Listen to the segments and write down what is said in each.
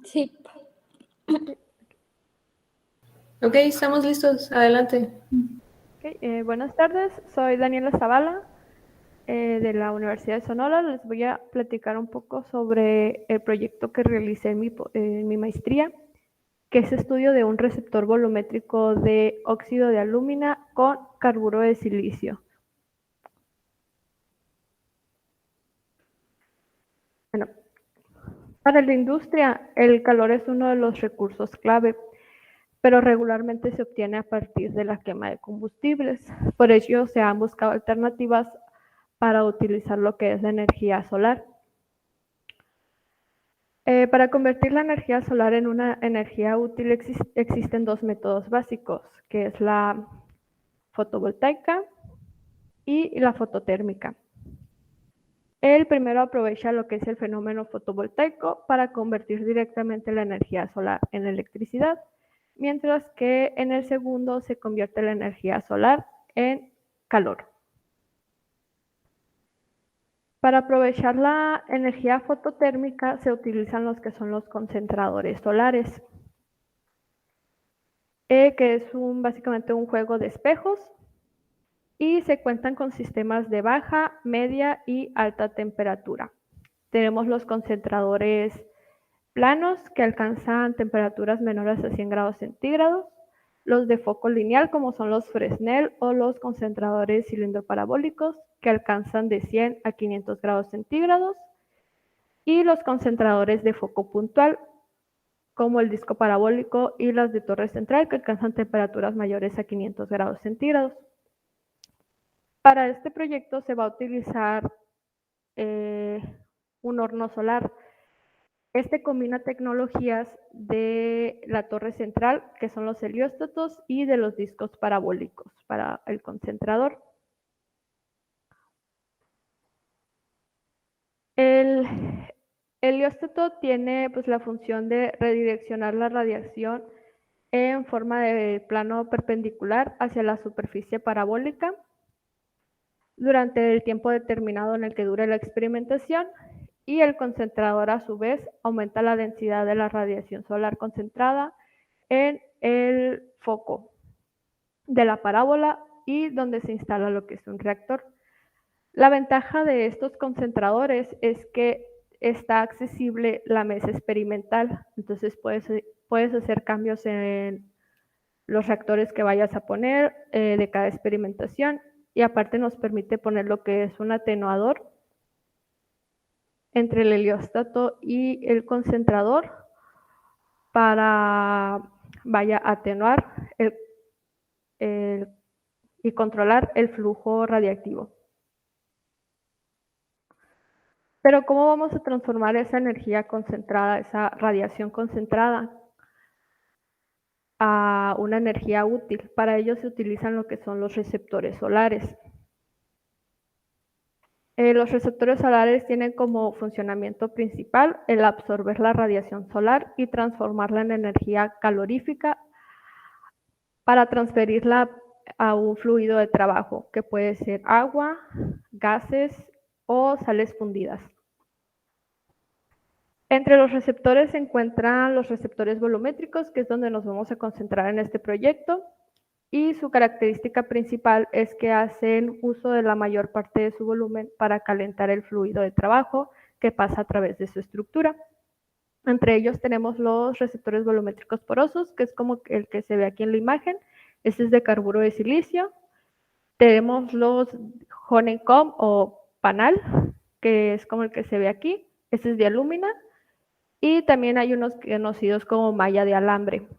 Sí. Ok, estamos listos. Adelante. Okay, buenas tardes, soy Daniela Zavala de la Universidad de Sonora. Les voy a platicar un poco sobre el proyecto que realicé en mi maestría, que es estudio de un receptor volumétrico de óxido de alúmina con carburo de silicio. Bueno, para la industria, el calor es uno de los recursos clave, pero regularmente se obtiene a partir de la quema de combustibles. Por ello, se han buscado alternativas para utilizar lo que es la energía solar. Para convertir la energía solar en una energía útil existen dos métodos básicos, que es la fotovoltaica y la fototérmica. El primero aprovecha lo que es el fenómeno fotovoltaico para convertir directamente la energía solar en electricidad, mientras que en el segundo se convierte la energía solar en calor. Para aprovechar la energía fototérmica se utilizan los que son los concentradores solares, que es básicamente un juego de espejos, y se cuentan con sistemas de baja, media y alta temperatura. Tenemos los concentradores planos que alcanzan temperaturas menores a 100 grados centígrados, los de foco lineal como son los Fresnel o los concentradores cilindro parabólicos que alcanzan de 100 a 500 grados centígrados, y los concentradores de foco puntual como el disco parabólico y las de torre central que alcanzan temperaturas mayores a 500 grados centígrados. Para este proyecto se va a utilizar un horno solar. Este combina tecnologías de la torre central, que son los helióstatos, y de los discos parabólicos para el concentrador. El helióstato tiene pues, la función de redireccionar la radiación en forma de plano perpendicular hacia la superficie parabólica durante el tiempo determinado en el que dure la experimentación, y el concentrador a su vez aumenta la densidad de la radiación solar concentrada en el foco de la parábola y donde se instala lo que es un reactor. La ventaja de estos concentradores es que está accesible la mesa experimental, entonces puedes hacer cambios en los reactores que vayas a poner de cada experimentación, y aparte nos permite poner lo que es un atenuador entre el helióstato y el concentrador para atenuar y controlar el flujo radiactivo. Pero ¿cómo vamos a transformar esa energía concentrada, esa radiación concentrada, a una energía útil? Para ello se utilizan lo que son los receptores solares. Los receptores solares tienen como funcionamiento principal el absorber la radiación solar y transformarla en energía calorífica para transferirla a un fluido de trabajo, que puede ser agua, gases o sales fundidas. Entre los receptores se encuentran los receptores volumétricos, que es donde nos vamos a concentrar en este proyecto, y su característica principal es que hacen uso de la mayor parte de su volumen para calentar el fluido de trabajo que pasa a través de su estructura. Entre ellos tenemos los receptores volumétricos porosos, que es como el que se ve aquí en la imagen. Este es de carburo de silicio. Tenemos los honeycomb o panal, que es como el que se ve aquí. Este es de alúmina. Y también hay unos conocidos como malla de alambre.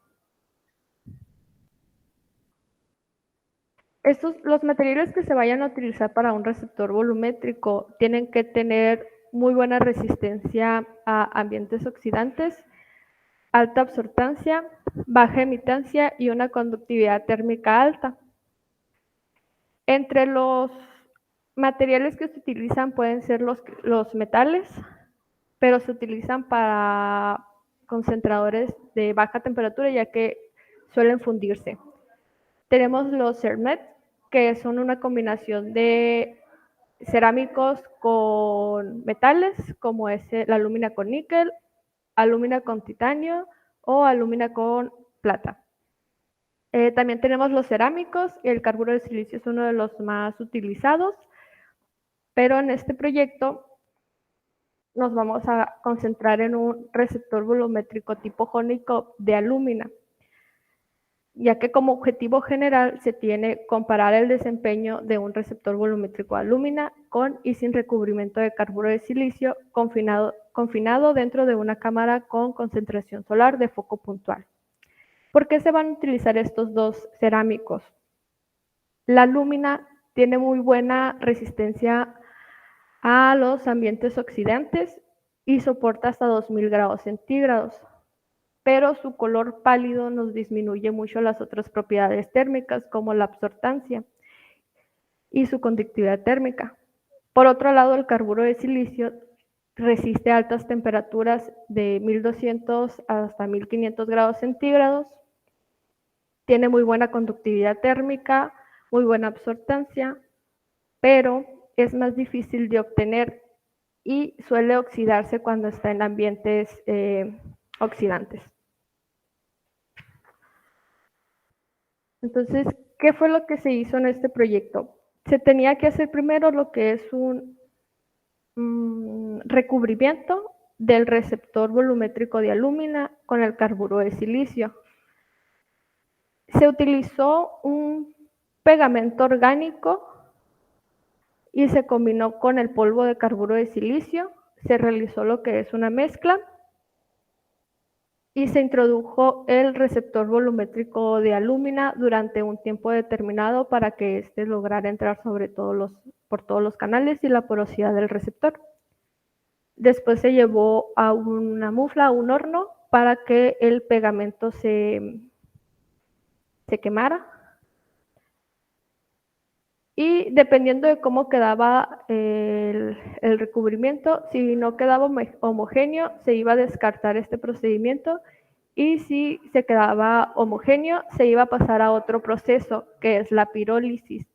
Los materiales que se vayan a utilizar para un receptor volumétrico tienen que tener muy buena resistencia a ambientes oxidantes, alta absortancia, baja emitancia y una conductividad térmica alta. Entre los materiales que se utilizan pueden ser los metales, pero se utilizan para concentradores de baja temperatura ya que suelen fundirse. Tenemos los CERMET, que son una combinación de cerámicos con metales, como es la alúmina con níquel alúmina con titanio o alúmina con plata. También tenemos los cerámicos y el carburo de silicio es uno de los más utilizados, pero en este proyecto nos vamos a concentrar en un receptor volumétrico tipo jónico de alúmina, ya que como objetivo general se tiene comparar el desempeño de un receptor volumétrico de alúmina con y sin recubrimiento de carburo de silicio confinado dentro de una cámara con concentración solar de foco puntual. ¿Por qué se van a utilizar estos dos cerámicos? La alúmina tiene muy buena resistencia a los ambientes oxidantes y soporta hasta 2000 grados centígrados, pero su color pálido nos disminuye mucho las otras propiedades térmicas como la absortancia y su conductividad térmica. Por otro lado, el carburo de silicio resiste a altas temperaturas de 1200 hasta 1500 grados centígrados, tiene muy buena conductividad térmica, muy buena absortancia, pero es más difícil de obtener y suele oxidarse cuando está en ambientes oxidantes. Entonces, ¿qué fue lo que se hizo en este proyecto? Se tenía que hacer primero lo que es un recubrimiento del receptor volumétrico de alúmina con el carburo de silicio. Se utilizó un pegamento orgánico y se combinó con el polvo de carburo de silicio. Se realizó lo que es una mezcla y se introdujo el receptor volumétrico de alúmina durante un tiempo determinado para que éste lograra entrar por todos los canales y la porosidad del receptor. Después se llevó a una mufla, a un horno, para que el pegamento se quemara. Y dependiendo de cómo quedaba el recubrimiento, si no quedaba homogéneo, se iba a descartar este procedimiento, y si se quedaba homogéneo, se iba a pasar a otro proceso, que es la pirólisis,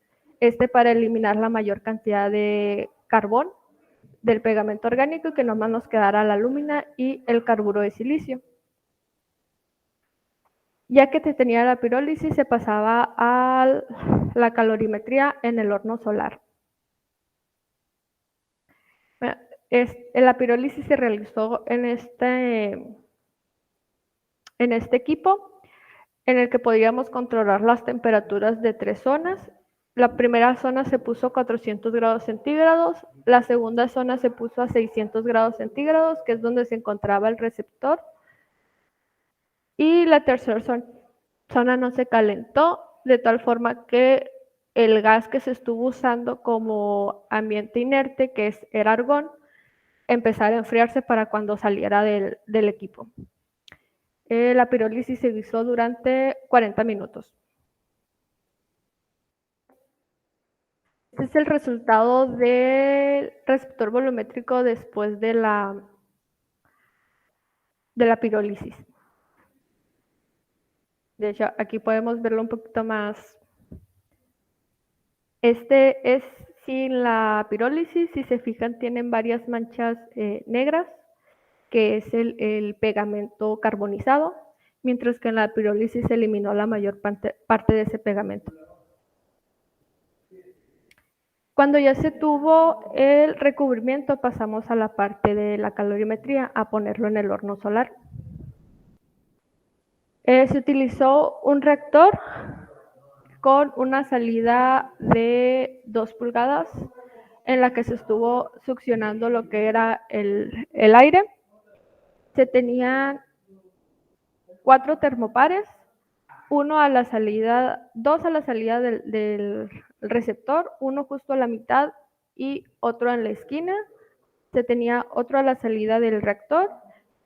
para eliminar la mayor cantidad de carbón del pegamento orgánico y que nomás nos quedara la alúmina y el carburo de silicio. Ya que se tenía la pirólisis, se pasaba a la calorimetría en el horno solar. La pirólisis se realizó en este equipo, en el que podíamos controlar las temperaturas de 3 zonas. La primera zona se puso a 400 grados centígrados, la segunda zona se puso a 600 grados centígrados, que es donde se encontraba el receptor, y la tercera zona no se calentó, de tal forma que el gas que se estuvo usando como ambiente inerte, que era argón, empezara a enfriarse para cuando saliera del equipo. La pirólisis se hizo durante 40 minutos. Este es el resultado del receptor volumétrico después de la pirólisis. De hecho, aquí podemos verlo un poquito más. Este es sin la pirólisis, si se fijan, tienen varias manchas negras, que es el pegamento carbonizado, mientras que en la pirólisis se eliminó la mayor parte de ese pegamento. Cuando ya se tuvo el recubrimiento, pasamos a la parte de la calorimetría, a ponerlo en el horno solar. Se utilizó un reactor con una salida de 2 pulgadas en la que se estuvo succionando lo que era el aire. Se tenían 4 termopares, 2 a la salida del receptor, 1 justo a la mitad y otro en la esquina. Se tenía otro a la salida del reactor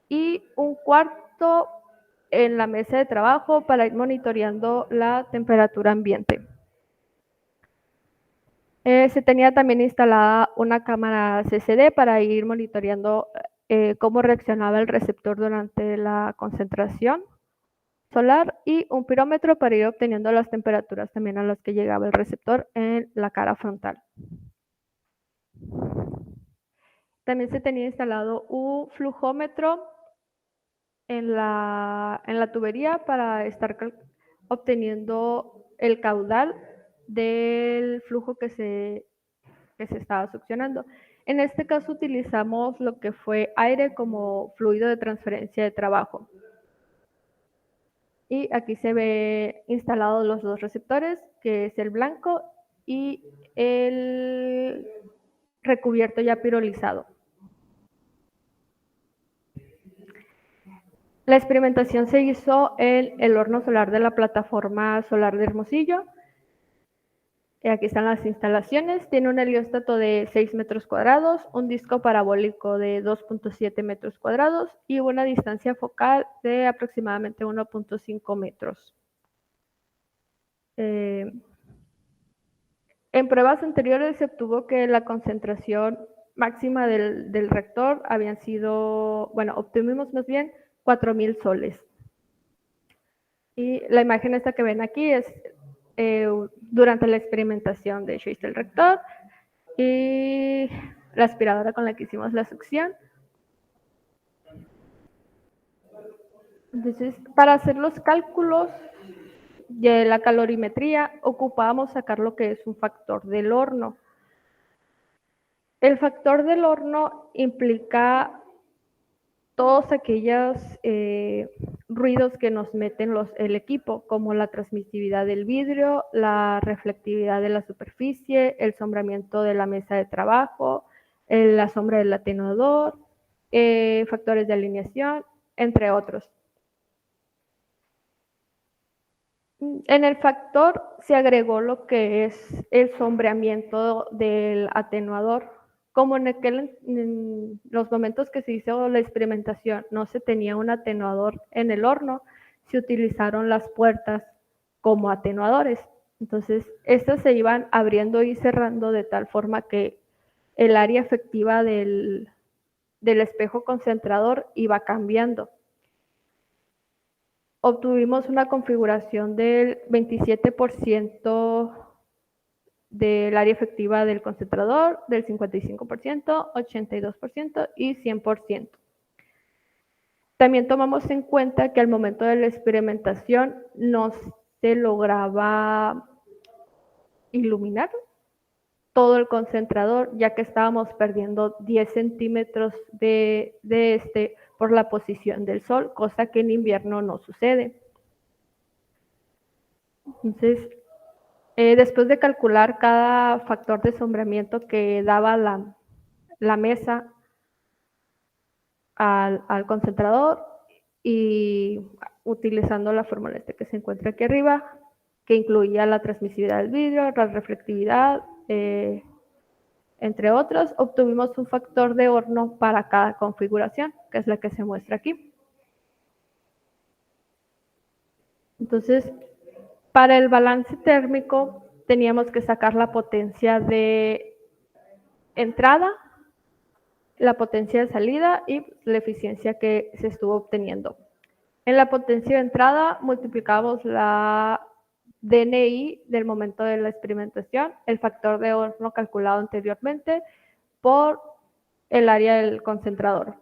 y un cuarto en la mesa de trabajo para ir monitoreando la temperatura ambiente. Se tenía también instalada una cámara CCD para ir monitoreando cómo reaccionaba el receptor durante la concentración solar y un pirómetro para ir obteniendo las temperaturas también a las que llegaba el receptor en la cara frontal. También se tenía instalado un flujómetro en la tubería para estar obteniendo el caudal del flujo que se estaba succionando. En este caso utilizamos lo que fue aire como fluido de transferencia de trabajo. Y aquí se ve instalados los dos receptores, que es el blanco y el recubierto ya pirolizado. La experimentación se hizo en el horno solar de la plataforma solar de Hermosillo. Aquí están las instalaciones. Tiene un helióstato de 6 metros cuadrados, un disco parabólico de 2.7 metros cuadrados y una distancia focal de aproximadamente 1.5 metros. En pruebas anteriores se obtuvo que la concentración máxima del reactor habían sido, bueno, obtuvimos más bien 4,000 soles. Y la imagen esta que ven aquí es durante la experimentación de hecho hice el reactor y la aspiradora con la que hicimos la succión. Entonces, para hacer los cálculos de la calorimetría, ocupábamos sacar lo que es un factor del horno. El factor del horno implica todos aquellos ruidos que nos meten el equipo, como la transmisividad del vidrio, la reflectividad de la superficie, el sombramiento de la mesa de trabajo, la sombra del atenuador, factores de alineación, entre otros. En el factor se agregó lo que es el sombreamiento del atenuador. Como en los momentos que se hizo la experimentación no se tenía un atenuador en el horno, se utilizaron las puertas como atenuadores. Entonces, estas se iban abriendo y cerrando de tal forma que el área efectiva del espejo concentrador iba cambiando. Obtuvimos una configuración del 27% del área efectiva del concentrador, del 55%, 82% y 100%. También tomamos en cuenta que al momento de la experimentación no se lograba iluminar todo el concentrador, ya que estábamos perdiendo 10 centímetros de este por la posición del sol, cosa que en invierno no sucede. Entonces, después de calcular cada factor de sombreamiento que daba la mesa al concentrador y utilizando la fórmula que se encuentra aquí arriba, que incluía la transmisividad del vidrio, la reflectividad, entre otros, obtuvimos un factor de horno para cada configuración, que es la que se muestra aquí. Entonces, para el balance térmico teníamos que sacar la potencia de entrada, la potencia de salida y la eficiencia que se estuvo obteniendo. En la potencia de entrada multiplicamos la DNI del momento de la experimentación, el factor de horno calculado anteriormente, por el área del concentrador.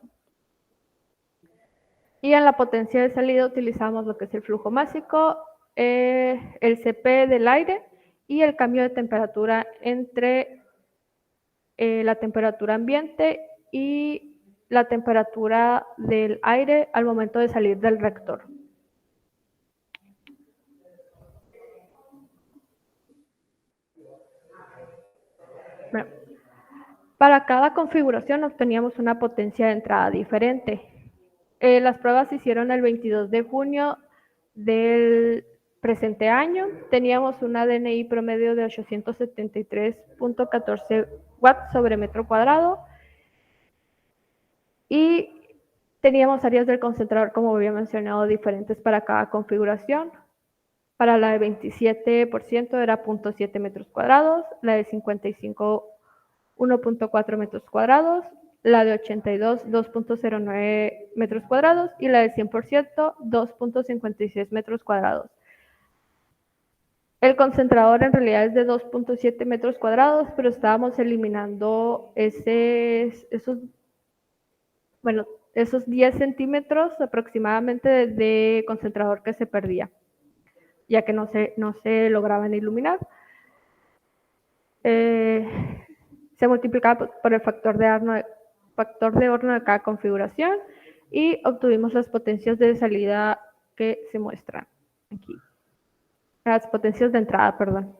Y en la potencia de salida utilizamos lo que es el flujo másico, el CP del aire y el cambio de temperatura entre la temperatura ambiente y la temperatura del aire al momento de salir del reactor. Bueno, para cada configuración obteníamos una potencia de entrada diferente. Las pruebas se hicieron el 22 de junio del presente año. Teníamos una DNI promedio de 873.14 watts sobre metro cuadrado y teníamos áreas del concentrador, como había mencionado, diferentes para cada configuración. Para la de 27% era 0.7 metros cuadrados, la de 55, 1.4 metros cuadrados, la de 82, 2.09 metros cuadrados y la de 100%, 2.56 metros cuadrados. El concentrador en realidad es de 2.7 metros cuadrados, pero estábamos eliminando esos 10 centímetros aproximadamente de concentrador que se perdía, ya que no se lograban iluminar. Se multiplicaba por el factor de horno de cada configuración y obtuvimos las potencias de salida que se muestran aquí. Las potencias de entrada, perdón.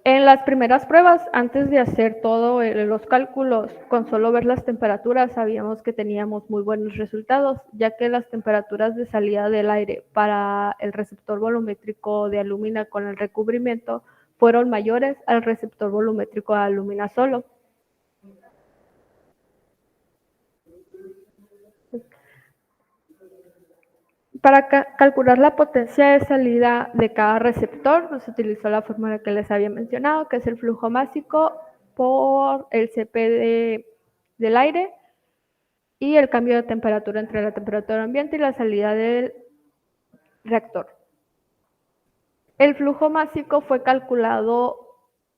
En las primeras pruebas, antes de hacer todos los cálculos, con solo ver las temperaturas, sabíamos que teníamos muy buenos resultados, ya que las temperaturas de salida del aire para el receptor volumétrico de alúmina con el recubrimiento fueron mayores al receptor volumétrico de alúmina solo. Para calcular la potencia de salida de cada receptor, se utilizó la fórmula que les había mencionado, que es el flujo másico por el Cp del aire y el cambio de temperatura entre la temperatura ambiente y la salida del reactor. El flujo másico fue calculado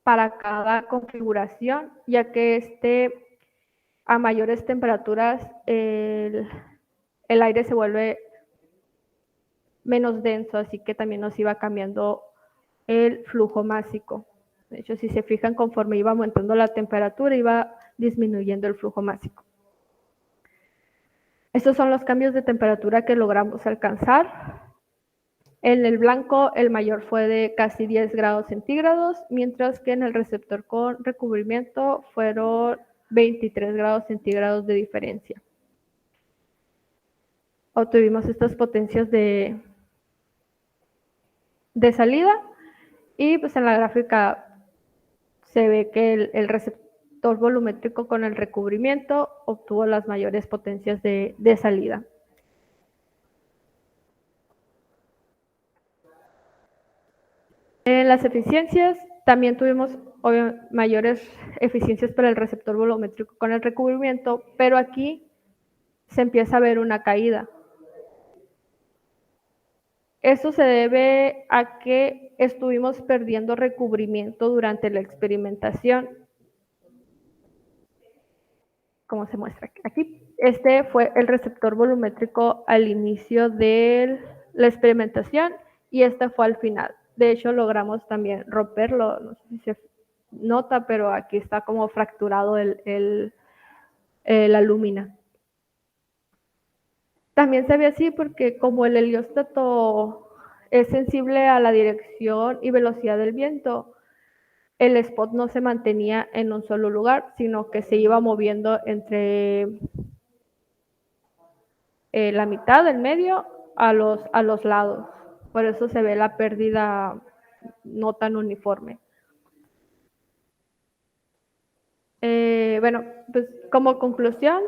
para cada configuración, ya que a mayores temperaturas el aire se vuelve menos denso, así que también nos iba cambiando el flujo másico. De hecho, si se fijan, conforme iba aumentando la temperatura, iba disminuyendo el flujo másico. Estos son los cambios de temperatura que logramos alcanzar. En el blanco, el mayor fue de casi 10 grados centígrados, mientras que en el receptor con recubrimiento fueron 23 grados centígrados de diferencia. Obtuvimos estas potencias de salida y pues en la gráfica se ve que el receptor volumétrico con el recubrimiento obtuvo las mayores potencias de salida. En las eficiencias también tuvimos mayores eficiencias para el receptor volumétrico con el recubrimiento, pero aquí se empieza a ver una caída. Esto se debe a que estuvimos perdiendo recubrimiento durante la experimentación, como se muestra aquí. Este fue el receptor volumétrico al inicio de la experimentación y este fue al final. De hecho, logramos también romperlo, no sé si se nota, pero aquí está como fracturado la lúmina. También se ve así porque como el helióstato es sensible a la dirección y velocidad del viento, el spot no se mantenía en un solo lugar, sino que se iba moviendo entre la mitad, el medio, a los lados. Por eso se ve la pérdida no tan uniforme. Bueno, pues como conclusión,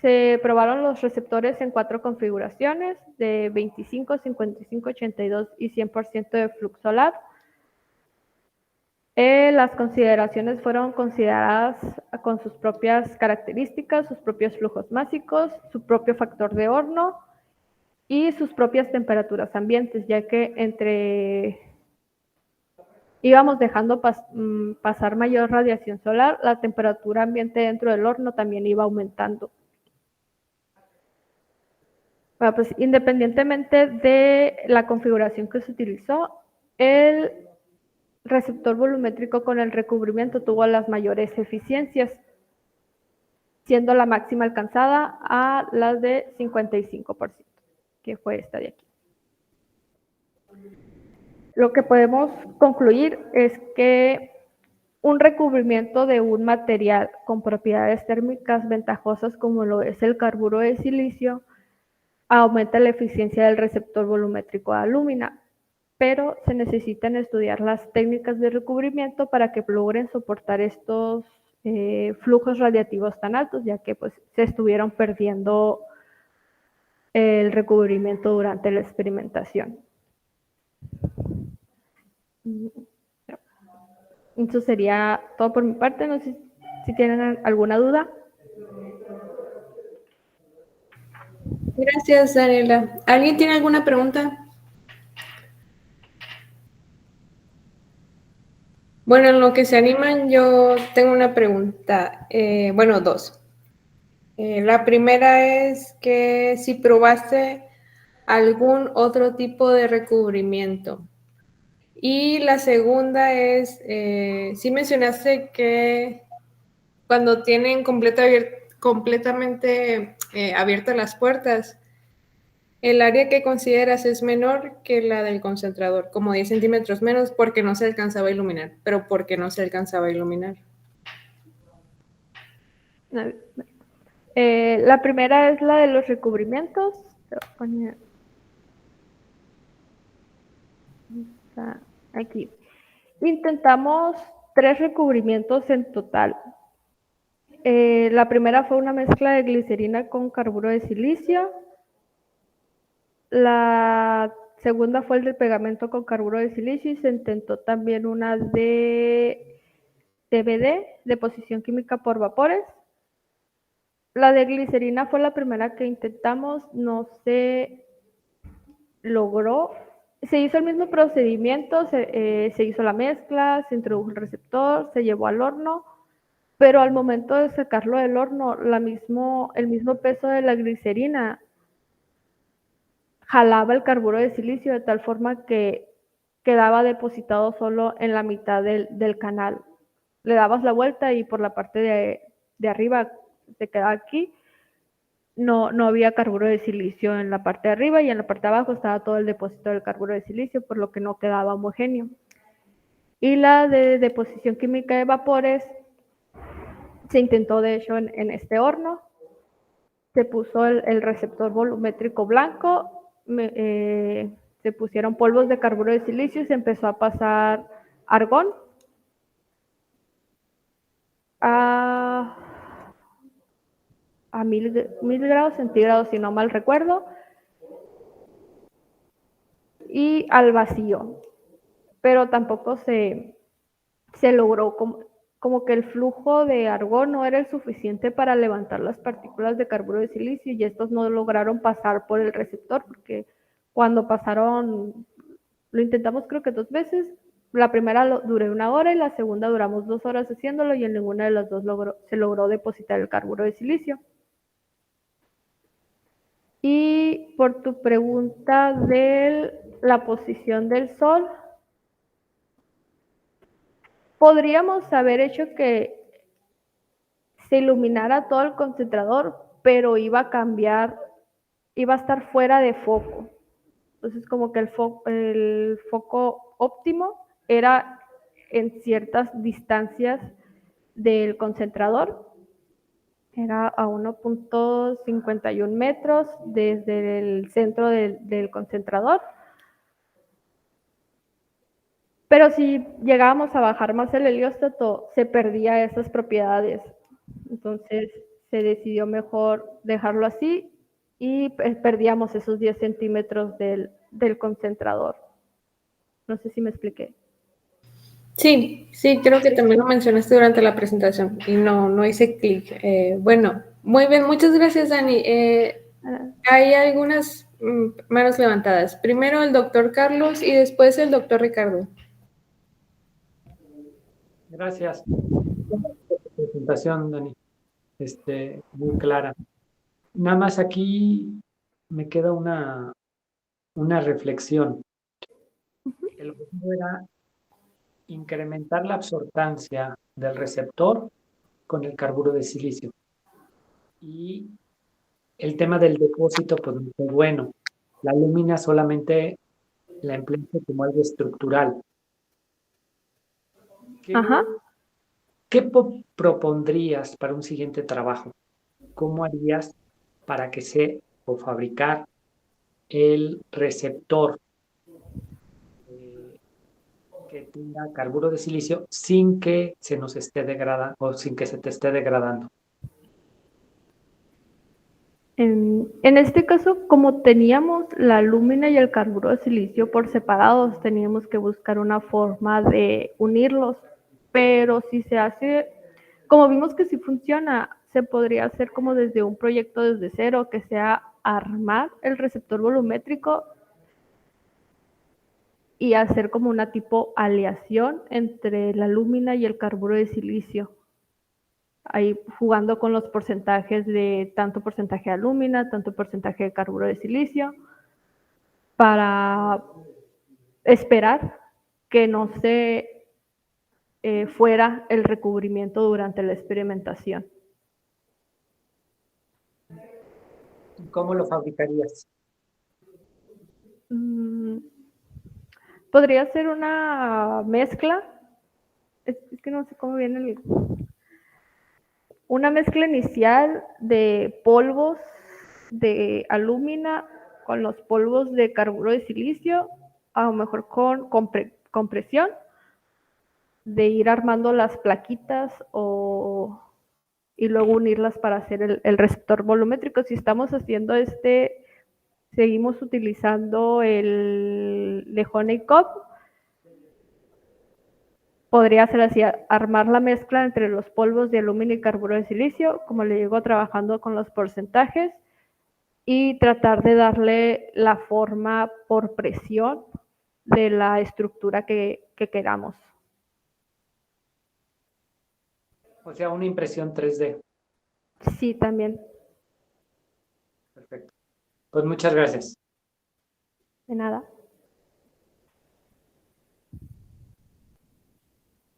se probaron los receptores en 4 configuraciones de 25, 55, 82 y 100% de flux solar. Las consideraciones fueron consideradas con sus propias características, sus propios flujos másicos, su propio factor de horno y sus propias temperaturas ambientes, ya que íbamos dejando pasar mayor radiación solar, la temperatura ambiente dentro del horno también iba aumentando. Bueno, pues independientemente de la configuración que se utilizó, el receptor volumétrico con el recubrimiento tuvo las mayores eficiencias, siendo la máxima alcanzada a las de 55%, que fue esta de aquí. Lo que podemos concluir es que un recubrimiento de un material con propiedades térmicas ventajosas como lo es el carburo de silicio aumenta la eficiencia del receptor volumétrico de alúmina, pero se necesitan estudiar las técnicas de recubrimiento para que logren soportar estos flujos radiativos tan altos, ya que pues, se estuvieron perdiendo el recubrimiento durante la experimentación. Eso sería todo por mi parte. No sé si tienen alguna duda. Gracias, Daniela. ¿Alguien tiene alguna pregunta? Bueno, en lo que se animan, yo tengo una pregunta. Bueno, 2. La primera es que si probaste algún otro tipo de recubrimiento. Y la segunda es, sí mencionaste que cuando tienen completamente abiertas las puertas, el área que consideras es menor que la del concentrador, como 10 centímetros menos, porque no se alcanzaba a iluminar, pero porque no se alcanzaba a iluminar. La primera es la de los recubrimientos. Aquí. Intentamos 3 recubrimientos en total. La primera fue una mezcla de glicerina con carburo de silicio. La segunda fue el del pegamento con carburo de silicio y se intentó también una de TBD, deposición química por vapores. La de glicerina fue la primera que intentamos, no se logró. Se hizo el mismo procedimiento, se hizo la mezcla, se introdujo el receptor, se llevó al horno, pero al momento de sacarlo del horno, el mismo peso de la glicerina jalaba el carburo de silicio de tal forma que quedaba depositado solo en la mitad del canal. Le dabas la vuelta y por la parte de arriba te quedaba aquí. No había carburo de silicio en la parte de arriba y en la parte de abajo estaba todo el depósito del carburo de silicio, por lo que no quedaba homogéneo. Y la de deposición química de vapores se intentó de hecho en este horno. Se puso el receptor volumétrico blanco, se pusieron polvos de carburo de silicio y se empezó a pasar argón a, a 1000 grados centígrados, si no mal recuerdo, y al vacío. Pero tampoco se logró como que el flujo de argón no era el suficiente para levantar las partículas de carburo de silicio y estos no lograron pasar por el receptor porque cuando pasaron, lo intentamos creo que 2 veces, la primera duré 1 hora y la segunda duramos 2 horas haciéndolo y en ninguna de las dos se logró depositar el carburo de silicio. Y por tu pregunta de la posición del sol, podríamos haber hecho que se iluminara todo el concentrador, pero iba a cambiar, iba a estar fuera de foco. Entonces, como que el foco óptimo era en ciertas distancias del concentrador. Era a 1.51 metros desde el centro del concentrador. Pero si llegábamos a bajar más el helióstato, se perdía esas propiedades. Entonces se decidió mejor dejarlo así y perdíamos esos 10 centímetros del concentrador. No sé si me expliqué. Sí, creo que también lo mencionaste durante la presentación y no hice clic. Bueno, muy bien, muchas gracias, Dani. Hay algunas manos levantadas. Primero el doctor Carlos y después el doctor Ricardo. Gracias por tu presentación, Dani. Muy clara. Nada más aquí me queda una reflexión. El objetivo era incrementar la absorbancia del receptor con el carburo de silicio. Y el tema del depósito, pues no fue bueno. La lúmina solamente la empleaste como algo estructural. ¿Qué propondrías para un siguiente trabajo? ¿Cómo harías para que o fabricar el receptor que tenga carburo de silicio sin que se nos esté degradando o sin que se te esté degradando? En este caso, como teníamos la lúmina y el carburo de silicio por separados, teníamos que buscar una forma de unirlos. Pero si se hace, como vimos que sí funciona, se podría hacer como desde un proyecto desde cero, que sea armar el receptor volumétrico y hacer como una tipo aleación entre la lúmina y el carburo de silicio. ahí jugando con los porcentajes de tanto porcentaje de alúmina, tanto porcentaje de carburo de silicio, para esperar que no se fuera el recubrimiento durante la experimentación. ¿Cómo lo fabricarías? Podría ser una mezcla, es que no sé cómo viene una mezcla inicial de polvos de alúmina con los polvos de carburo de silicio, a lo mejor con compresión, de ir armando las plaquitas y luego unirlas para hacer el receptor volumétrico. Si estamos haciendo seguimos utilizando el de Honeycomb, podría ser así, armar la mezcla entre los polvos de aluminio y carburo de silicio, como le digo, trabajando con los porcentajes, y tratar de darle la forma por presión de la estructura que queramos. O sea, una impresión 3D. Sí, también. Perfecto. Pues muchas gracias. De nada.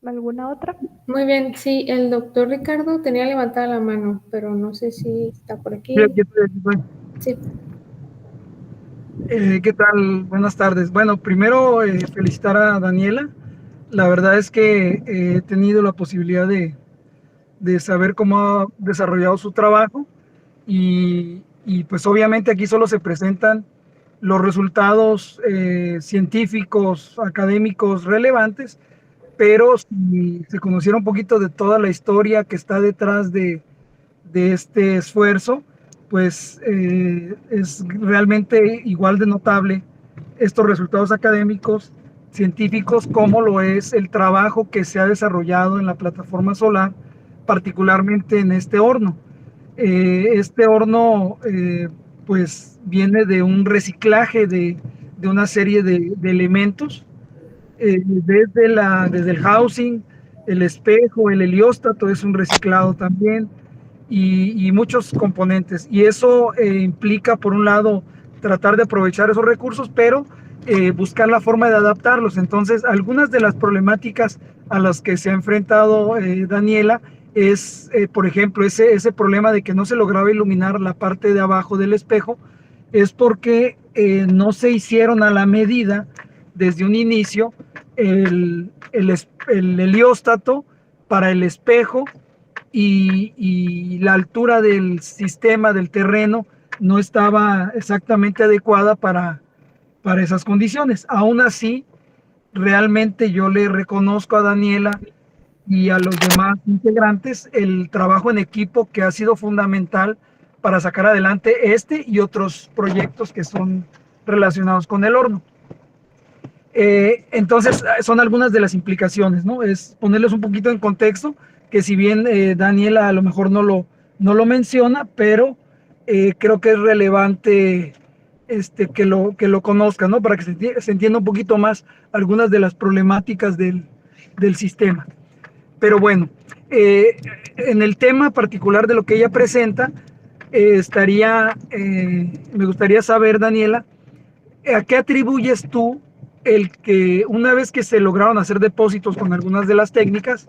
¿Alguna otra? Muy bien, sí, el doctor Ricardo tenía levantada la mano, pero no sé si está por aquí. Sí, aquí estoy. Sí. ¿Qué tal? Buenas tardes. Bueno, primero felicitar a Daniela. La verdad es que he tenido la posibilidad de saber cómo ha desarrollado su trabajo y pues obviamente aquí solo se presentan los resultados científicos, académicos relevantes, pero si se conociera un poquito de toda la historia que está detrás de este esfuerzo, pues es realmente igual de notable estos resultados académicos, científicos, como lo es el trabajo que se ha desarrollado en la plataforma solar, particularmente en este horno. Este horno pues viene de un reciclaje de una serie de elementos, desde el housing, el espejo, el helióstato es un reciclado también, y muchos componentes. Y eso implica, por un lado, tratar de aprovechar esos recursos, pero buscar la forma de adaptarlos. Entonces, algunas de las problemáticas a las que se ha enfrentado Daniela es, por ejemplo, ese problema de que no se lograba iluminar la parte de abajo del espejo, es porque no se hicieron a la medida desde un inicio el helióstato para el espejo, y la altura del sistema del terreno no estaba exactamente adecuada para esas condiciones. Aún así, realmente yo le reconozco a Daniela y a los demás integrantes el trabajo en equipo que ha sido fundamental para sacar adelante este y otros proyectos que son relacionados con el horno. Entonces, son algunas de las implicaciones, ¿no? Es ponerles un poquito en contexto, que si bien Daniela a lo mejor no lo menciona, pero creo que es relevante que lo conozcan, ¿no? Para que se entienda un poquito más algunas de las problemáticas del sistema. Pero bueno, en el tema particular de lo que ella presenta, me gustaría saber, Daniela, ¿a qué atribuyes tú el que una vez que se lograron hacer depósitos con algunas de las técnicas,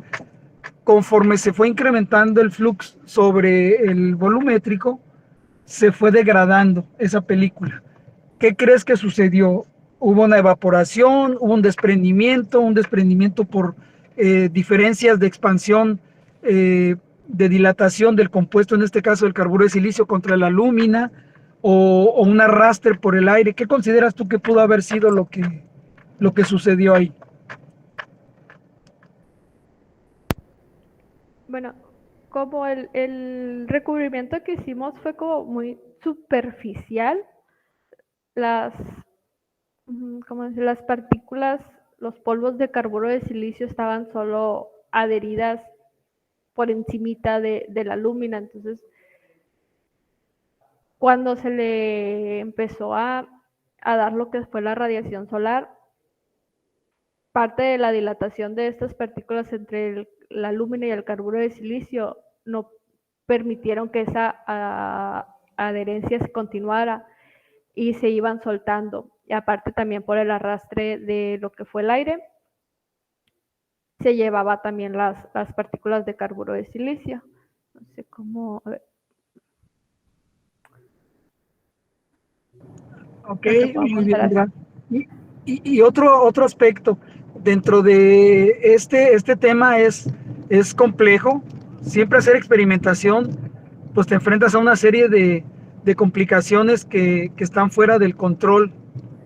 conforme se fue incrementando el flux sobre el volumétrico, se fue degradando esa película? ¿Qué crees que sucedió? ¿Hubo una evaporación? ¿Hubo un desprendimiento por diferencias de expansión, de dilatación del compuesto, en este caso el carburo de silicio contra la alúmina, o un arrastre por el aire? ¿Qué consideras tú que pudo haber sido lo que sucedió ahí? Bueno, como el recubrimiento que hicimos fue como muy superficial, las, las partículas, los polvos de carburo de silicio estaban solo adheridas por encimita de la lúmina. Entonces, cuando se le empezó a dar lo que fue la radiación solar, parte de la dilatación de estas partículas entre la lúmina y el carburo de silicio no permitieron que esa adherencia se continuara y se iban soltando. Y aparte también por el arrastre de lo que fue el aire, se llevaba también las partículas de carburo de silicio. No sé cómo... A ver. Ok, Lo que puedo muy bien. mostrar así. Y otro aspecto dentro de este tema es complejo. Siempre hacer experimentación, pues te enfrentas a una serie de complicaciones que están fuera del control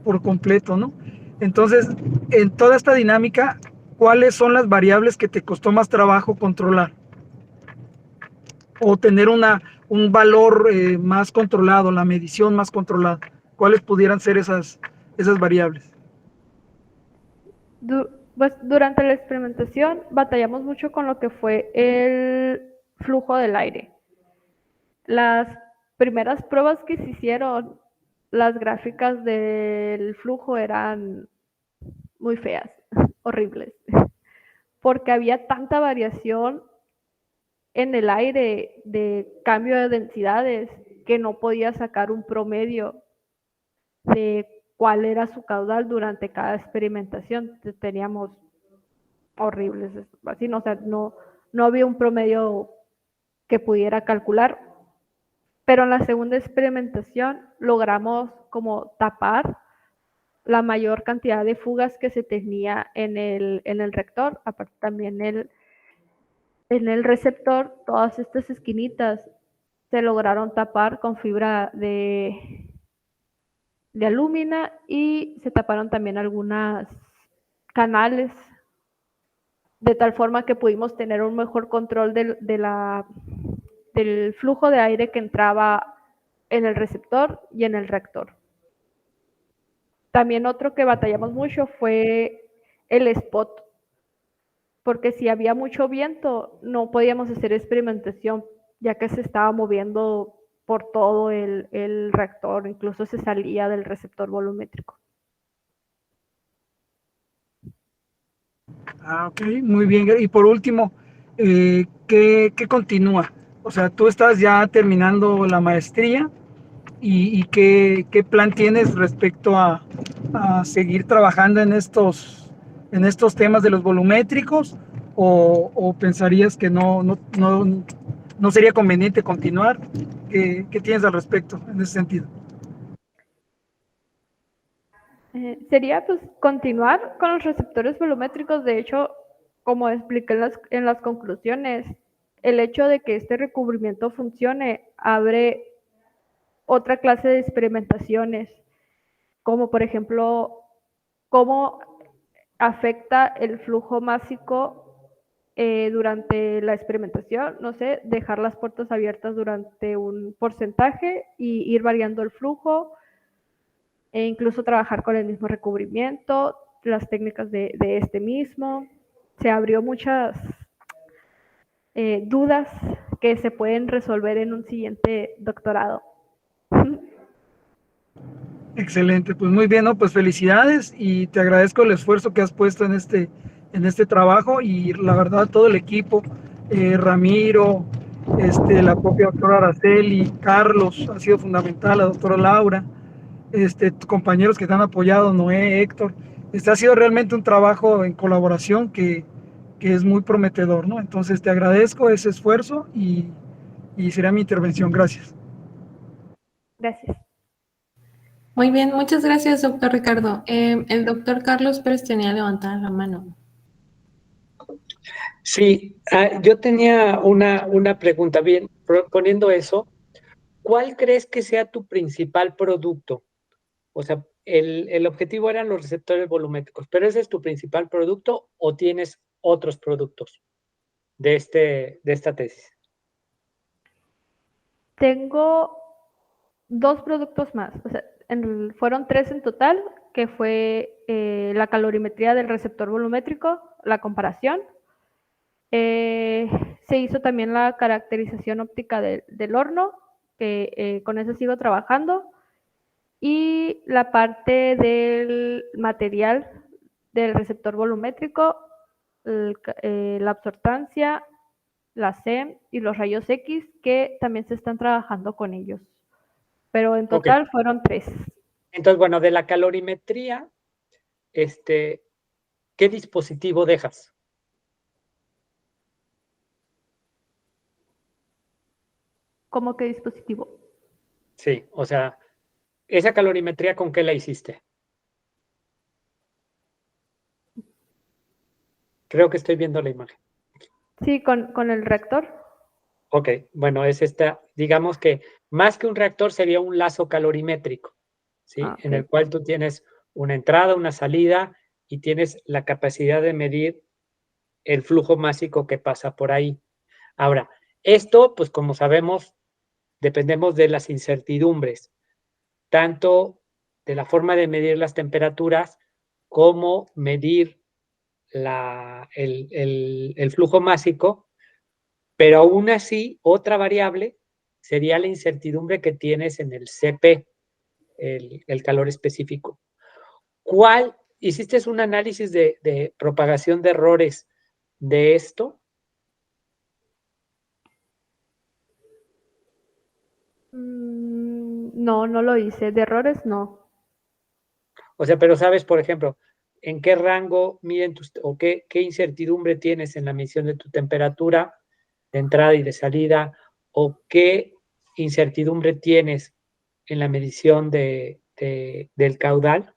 por completo, ¿no? Entonces, en toda esta dinámica, ¿cuáles son las variables que te costó más trabajo controlar? O tener un valor más controlado, la medición más controlada. ¿Cuáles pudieran ser esas variables? Pues durante la experimentación batallamos mucho con lo que fue el flujo del aire. Las primeras pruebas que se hicieron, las gráficas del flujo eran muy feas, horribles, porque había tanta variación en el aire de cambio de densidades que no podía sacar un promedio de cuál era su caudal durante cada experimentación. Teníamos horribles, así, no, o sea, no había un promedio que pudiera calcular, pero en la segunda experimentación logramos como tapar la mayor cantidad de fugas que se tenía en el reactor, aparte también en el receptor, todas estas esquinitas se lograron tapar con fibra de alúmina y se taparon también algunas canales de tal forma que pudimos tener un mejor control del flujo de aire que entraba en el receptor y en el reactor. También otro que batallamos mucho fue el spot, porque si había mucho viento no podíamos hacer experimentación, ya que se estaba moviendo por todo el reactor, incluso se salía del receptor volumétrico. Ah, ok, muy bien. Y por último, ¿qué continúa? O sea, tú estás ya terminando la maestría y ¿qué plan tienes respecto a seguir trabajando en estos temas de los volumétricos o pensarías que no sería conveniente continuar? ¿Qué tienes al respecto en ese sentido? Sería pues continuar con los receptores volumétricos. De hecho, como expliqué en las conclusiones, el hecho de que este recubrimiento funcione abre otra clase de experimentaciones, como por ejemplo, cómo afecta el flujo másico durante la experimentación, no sé, dejar las puertas abiertas durante un porcentaje y ir variando el flujo, e incluso trabajar con el mismo recubrimiento, las técnicas de este mismo. Se abrió muchas dudas que se pueden resolver en un siguiente doctorado. Excelente, pues muy bien, ¿no? Pues felicidades y te agradezco el esfuerzo que has puesto en este trabajo y la verdad todo el equipo, Ramiro, la propia doctora Araceli, Carlos, ha sido fundamental, la doctora Laura, compañeros que te han apoyado, Noé, Héctor, ha sido realmente un trabajo en colaboración que es muy prometedor, ¿no? Entonces te agradezco ese esfuerzo y será mi intervención, gracias. Gracias. Muy bien, muchas gracias, doctor Ricardo. El doctor Carlos Pérez tenía levantada la mano. Sí, yo tenía una pregunta. Bien, poniendo eso, ¿cuál crees que sea tu principal producto? O sea, el objetivo eran los receptores volumétricos, pero ¿ese es tu principal producto o tienes otros productos de esta tesis? Tengo 2 productos más, o sea, fueron 3 en total, que fue la calorimetría del receptor volumétrico, la comparación. Se hizo también la caracterización óptica del horno, que con eso sigo trabajando. Y la parte del material del receptor volumétrico, la absortancia la SEM y los rayos X, que también se están trabajando con ellos. Pero en total fueron 3. Entonces, bueno, de la calorimetría, ¿qué dispositivo dejas? ¿Cómo qué dispositivo? Sí, o sea, esa calorimetría, ¿con qué la hiciste? Creo que estoy viendo la imagen. Sí, con el reactor. Ok, bueno, es esta, digamos que más que un reactor sería un lazo calorimétrico, ¿sí? Ah, En ok. el cual tú tienes una entrada, una salida y tienes la capacidad de medir el flujo másico que pasa por ahí. Ahora, esto, pues como sabemos, dependemos de las incertidumbres, tanto de la forma de medir las temperaturas como medir el flujo másico, pero aún así, otra variable sería la incertidumbre que tienes en el CP, el calor específico. ¿Cuál? ¿Hiciste un análisis de propagación de errores de esto? No, no lo hice. De errores, no. O sea, pero sabes, por ejemplo, en qué rango miden tus, o qué incertidumbre tienes en la medición de tu temperatura de entrada y de salida, o qué incertidumbre tienes en la medición del caudal.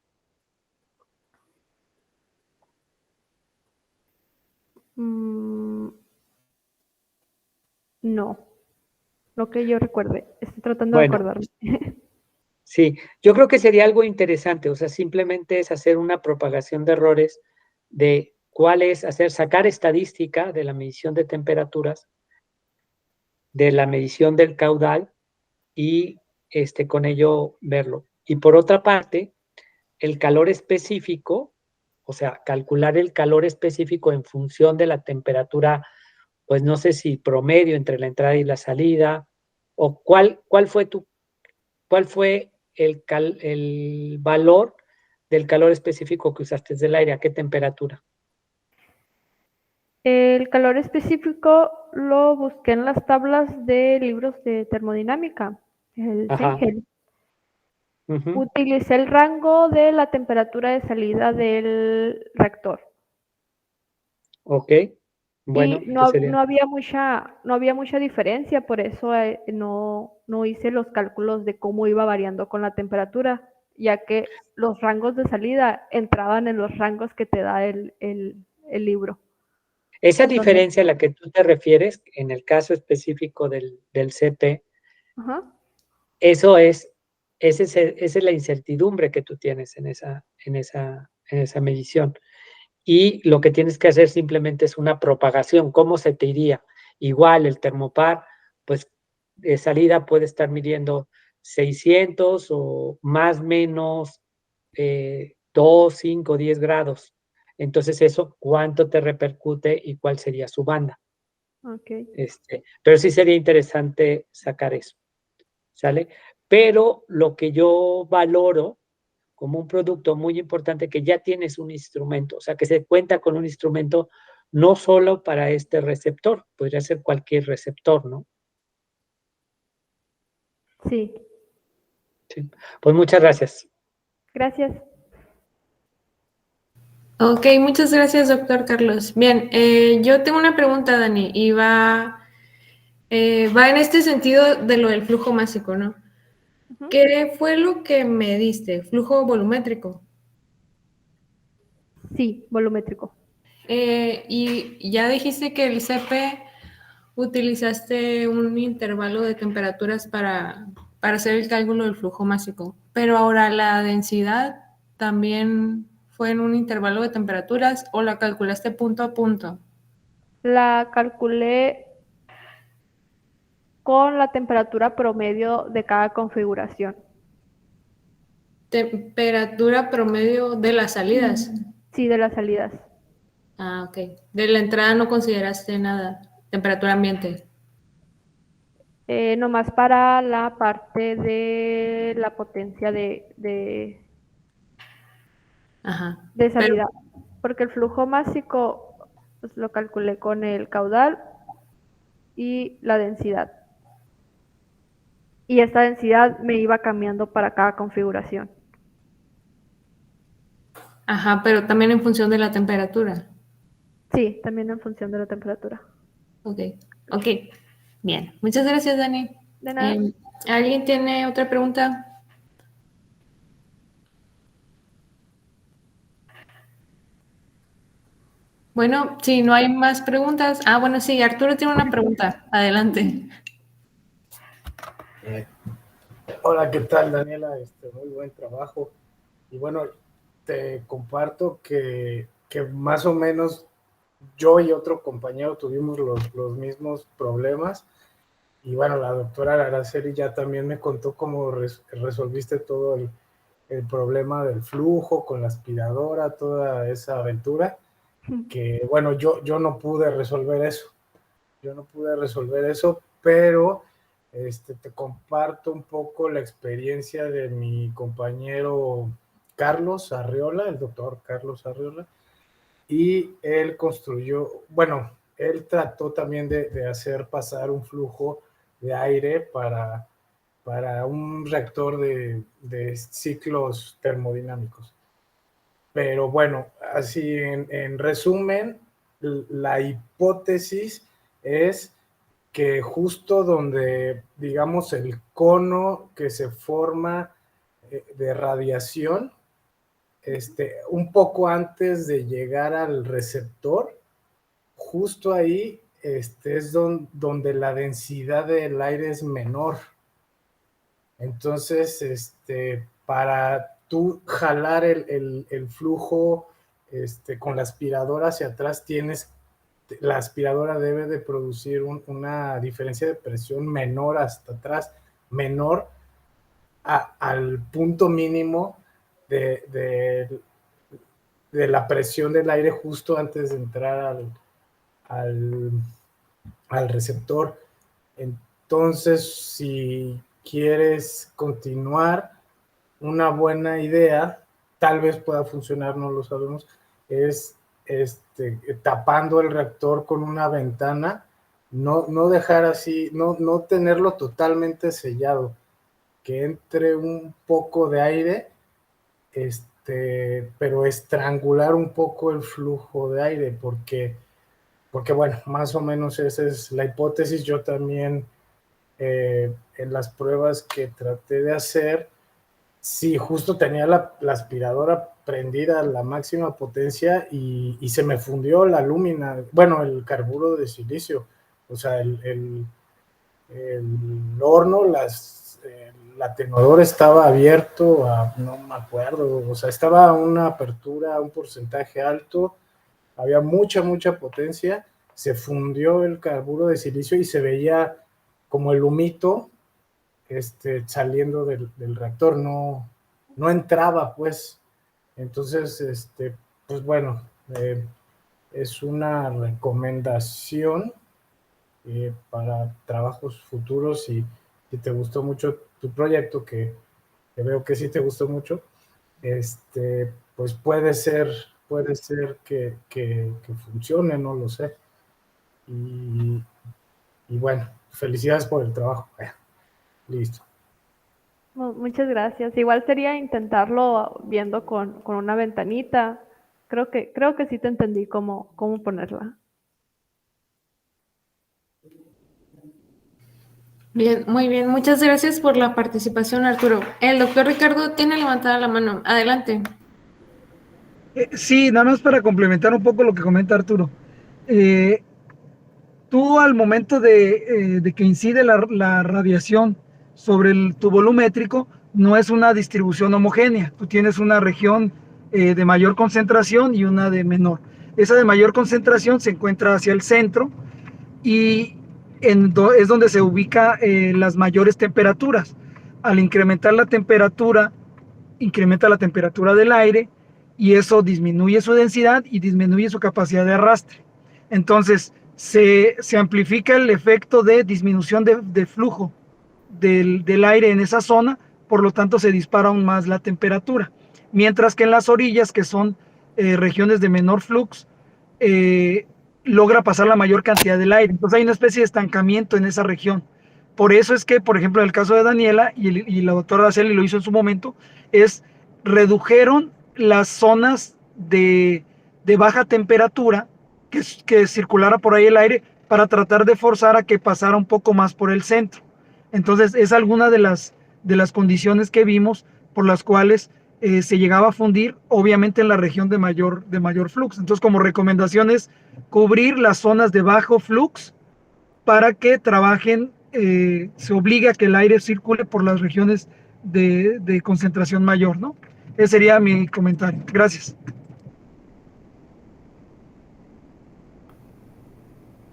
No, no que yo recuerde. Estoy tratando de Bueno, acordarme. sí, yo creo que sería algo interesante, o sea, simplemente es hacer una propagación de errores de cuál es, sacar estadística de la medición de temperaturas, de la medición del caudal y con ello verlo. Y por otra parte, el calor específico, o sea, calcular el calor específico en función de la temperatura, pues no sé si promedio entre la entrada y la salida, o cuál fue el valor del calor específico que usaste del aire, a qué temperatura. El calor específico lo busqué en las tablas de libros de termodinámica, el Ajá. CENGEL. Uh-huh. Utilicé el rango de la temperatura de salida del reactor. Ok. Bueno, Y pues sería. no había mucha diferencia, por eso no hice los cálculos de cómo iba variando con la temperatura, ya que los rangos de salida entraban en los rangos que te da el libro. Esa Donde, diferencia a la que tú te refieres, en el caso específico del CP, ajá. esa es la incertidumbre que tú tienes en esa medición. Y lo que tienes que hacer simplemente es una propagación. ¿Cómo se te iría? Igual el termopar, pues de salida puede estar midiendo 600 o más menos 2, 5, 10 grados. Entonces eso, ¿cuánto te repercute y cuál sería su banda? Okay. Pero sí sería interesante sacar eso, ¿sale? Pero lo que yo valoro como un producto muy importante que ya tienes un instrumento, o sea, que se cuenta con un instrumento no solo para este receptor, podría ser cualquier receptor, ¿no? Sí, Sí. Pues muchas gracias. gracias. Ok, muchas gracias, doctor Carlos. Bien, yo tengo una pregunta, Dani, y va en este sentido de lo del flujo másico, ¿no? Uh-huh. ¿Qué fue lo que me diste? ¿Flujo volumétrico? Sí, volumétrico. Y ya dijiste que el CP utilizaste un intervalo de temperaturas para hacer el cálculo del flujo másico, pero ahora la densidad también fue en un intervalo de temperaturas o la calculaste punto a punto. La calculé con la temperatura promedio de cada configuración. Temperatura promedio de las salidas. Sí, de las salidas. Ah, ok. De la entrada no consideraste nada. Temperatura ambiente. Nomás para la parte de la potencia Ajá. de Pero, salida, porque el flujo másico pues, lo calculé con el caudal y la densidad. Y esta densidad me iba cambiando para cada configuración. Ajá, pero también en función de la temperatura. Sí, también en función de la temperatura. Ok, ok. Bien. Muchas gracias, Dani. De nada. ¿Alguien tiene otra pregunta? Bueno, si no hay más preguntas. Ah, bueno, sí, Arturo tiene una pregunta. Adelante. Hola, ¿qué tal, Daniela? Muy buen trabajo. Y bueno, te comparto que más o menos yo y otro compañero tuvimos los mismos problemas. Y bueno, la doctora Araceli ya también me contó cómo resolviste todo el problema del flujo con la aspiradora, toda esa aventura. Que bueno, yo no pude resolver eso. Yo no pude resolver eso, pero te comparto un poco la experiencia de mi compañero Carlos Arriola, el doctor Carlos Arriola, y él construyó, bueno, él trató también de hacer pasar un flujo de aire para un reactor de ciclos termodinámicos. Pero bueno, así en resumen, la hipótesis es que justo donde, digamos, el cono que se forma de radiación, un poco antes de llegar al receptor, justo ahí es donde la densidad del aire es menor. Entonces, para tú jalar el flujo con la aspiradora hacia atrás, la aspiradora debe de producir una diferencia de presión menor hasta atrás, menor al punto mínimo de la presión del aire justo antes de entrar al receptor. Entonces, si quieres continuar, una buena idea, tal vez pueda funcionar, no lo sabemos, es tapando el reactor con una ventana, no dejar así, no tenerlo totalmente sellado, que entre un poco de aire, pero estrangular un poco el flujo de aire, porque bueno, más o menos esa es la hipótesis. Yo también en las pruebas que traté de hacer, sí, justo tenía la aspiradora prendida a la máxima potencia y se me fundió la lúmina, bueno, el carburo de silicio, o sea, el horno, la tenedor estaba abierto no me acuerdo, o sea, estaba a una apertura, un porcentaje alto, había mucha potencia, se fundió el carburo de silicio y se veía como el humito saliendo del reactor, no entraba, pues. Entonces, pues bueno, es una recomendación para trabajos futuros. Y si te gustó mucho tu proyecto, que veo que sí te gustó mucho, pues puede ser que funcione, no lo sé. Y bueno, felicidades por el trabajo. Listo. Muchas gracias. Igual sería intentarlo viendo con una ventanita. Creo que sí te entendí cómo ponerla. Bien, muy bien. Muchas gracias por la participación, Arturo. El doctor Ricardo tiene levantada la mano. Adelante. Sí, nada más para complementar un poco lo que comenta Arturo. Tú al momento de que incide la radiación sobre tu volumétrico, no es una distribución homogénea. Tú tienes una región de mayor concentración y una de menor. Esa de mayor concentración se encuentra hacia el centro y es donde se ubica las mayores temperaturas. Al incrementar la temperatura, incrementa la temperatura del aire y eso disminuye su densidad y disminuye su capacidad de arrastre. Entonces, se amplifica el efecto de disminución de flujo del aire en esa zona, por lo tanto se dispara aún más la temperatura. Mientras que en las orillas, que son regiones de menor flux, logra pasar la mayor cantidad del aire. Entonces hay una especie de estancamiento en esa región. Por eso es que, por ejemplo, en el caso de Daniela, y la doctora Araceli lo hizo en su momento, redujeron las zonas de baja temperatura que circulara por ahí el aire para tratar de forzar a que pasara un poco más por el centro. Entonces es alguna de las condiciones que vimos por las cuales se llegaba a fundir, obviamente en la región de mayor flux. Entonces, como recomendación es cubrir las zonas de bajo flux para que trabajen, se obliga a que el aire circule por las regiones de concentración mayor, ¿no? Ese sería mi comentario. Gracias.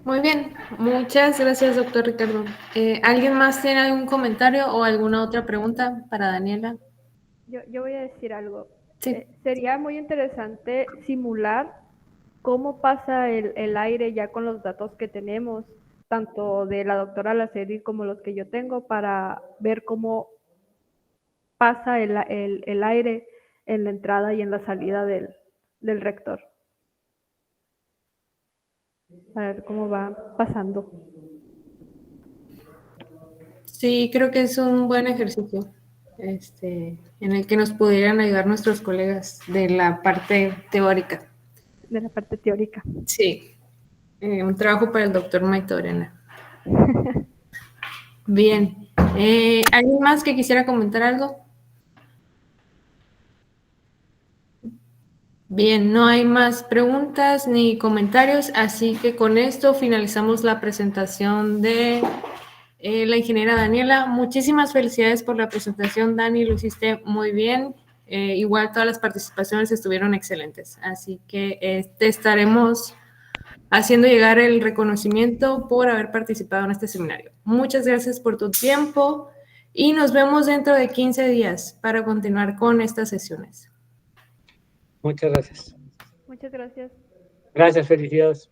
Muy bien, muchas gracias, doctor Ricardo. ¿Alguien más tiene algún comentario o alguna otra pregunta para Daniela? Yo voy a decir algo. Sí. Sería muy interesante simular cómo pasa el aire ya con los datos que tenemos, tanto de la doctora Lacedi como los que yo tengo, para ver cómo pasa el aire en la entrada y en la salida del rector. A ver cómo va pasando. Sí, creo que es un buen ejercicio en el que nos pudieran ayudar nuestros colegas de la parte teórica. De la parte teórica. Sí, un trabajo para el doctor Maitorena. Bien, ¿alguien más que quisiera comentar algo? Bien, no hay más preguntas ni comentarios, así que con esto finalizamos la presentación de la ingeniera Daniela. Muchísimas felicidades por la presentación, Dani, lo hiciste muy bien. Igual todas las participaciones estuvieron excelentes, así que te estaremos haciendo llegar el reconocimiento por haber participado en este seminario. Muchas gracias por tu tiempo y nos vemos dentro de 15 días para continuar con estas sesiones. Muchas gracias. Muchas gracias. Gracias, felicidades.